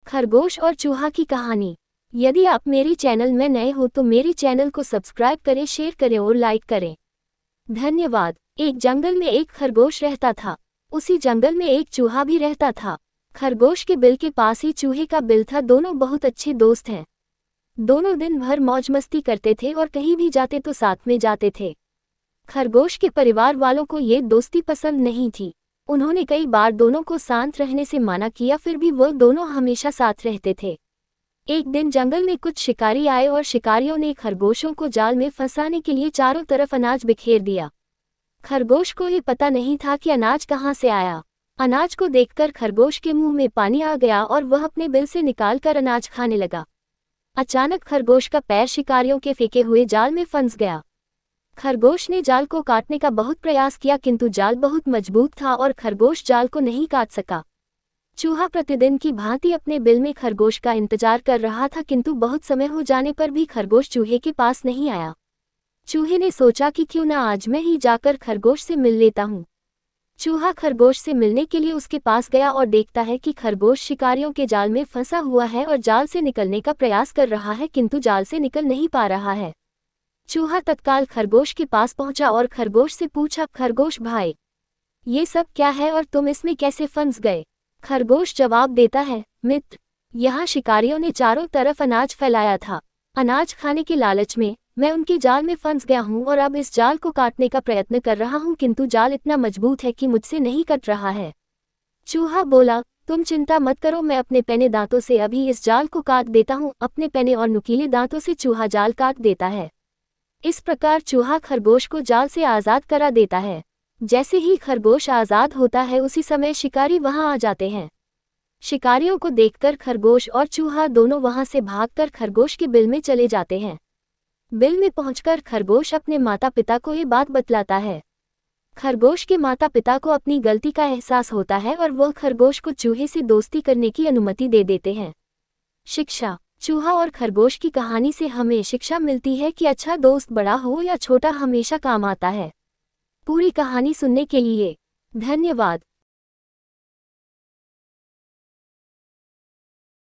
खरगोश और चूहा की कहानी। यदि आप मेरे चैनल में नए हो तो मेरे चैनल को सब्सक्राइब करें, शेयर करें और लाइक करें। धन्यवाद। एक जंगल में एक खरगोश रहता था। उसी जंगल में एक चूहा भी रहता था। खरगोश के बिल के पास ही चूहे का बिल था। दोनों बहुत अच्छे दोस्त हैं। दोनों दिन भर मौज मस्ती करते थे और कहीं भी जाते तो साथ में जाते थे। खरगोश के परिवार वालों को ये दोस्ती पसंद नहीं थी। उन्होंने कई बार दोनों को शांत रहने से मना किया, फिर भी वो दोनों हमेशा साथ रहते थे। एक दिन जंगल में कुछ शिकारी आए और शिकारियों ने खरगोशों को जाल में फंसाने के लिए चारों तरफ अनाज बिखेर दिया। खरगोश को ये पता नहीं था कि अनाज कहाँ से आया। अनाज को देखकर खरगोश के मुंह में पानी आ गया और वह अपने बिल से निकालकर अनाज खाने लगा। अचानक खरगोश का पैर शिकारियों के फेंके हुए जाल में फंस गया। खरगोश ने जाल को काटने का बहुत प्रयास किया, किंतु जाल बहुत मजबूत था और खरगोश जाल को नहीं काट सका। चूहा प्रतिदिन की भांति अपने बिल में खरगोश का इंतजार कर रहा था, किंतु बहुत समय हो जाने पर भी खरगोश चूहे के पास नहीं आया। चूहे ने सोचा कि क्यों ना आज मैं ही जाकर खरगोश से मिल लेता हूँ। चूहा खरगोश से मिलने के लिए उसके पास गया और देखता है कि खरगोश शिकारियों के जाल में फंसा हुआ है और जाल से निकलने का प्रयास कर रहा है, किंतु जाल से निकल नहीं पा रहा है। चूहा तत्काल खरगोश के पास पहुंचा और खरगोश से पूछा, खरगोश भाई, ये सब क्या है और तुम इसमें कैसे फंस गए? खरगोश जवाब देता है, मित्र, यहाँ शिकारियों ने चारों तरफ अनाज फैलाया था। अनाज खाने के लालच में मैं उनके जाल में फंस गया हूँ और अब इस जाल को काटने का प्रयत्न कर रहा हूँ, किंतु जाल इतना मजबूत है कि मुझसे नहीं कट रहा है। चूहा बोला, तुम चिंता मत करो, मैं अपने पैने दांतों से अभी इस जाल को काट देता हूँ। अपने पैने और नुकीले दांतों से चूहा जाल काट देता है। इस प्रकार चूहा खरगोश को जाल से आज़ाद करा देता है। जैसे ही खरगोश आज़ाद होता है उसी समय शिकारी वहां आ जाते हैं। शिकारियों को देखकर खरगोश और चूहा दोनों वहां से भागकर खरगोश के बिल में चले जाते हैं। बिल में पहुंचकर खरगोश अपने माता पिता को ये बात बतलाता है। खरगोश के माता पिता को अपनी गलती का एहसास होता है और वह खरगोश को चूहे से दोस्ती करने की अनुमति दे देते हैं। शिक्षा। चूहा और खरगोश की कहानी से हमें शिक्षा मिलती है कि अच्छा दोस्त बड़ा हो या छोटा हमेशा काम आता है। पूरी कहानी सुनने के लिए धन्यवाद।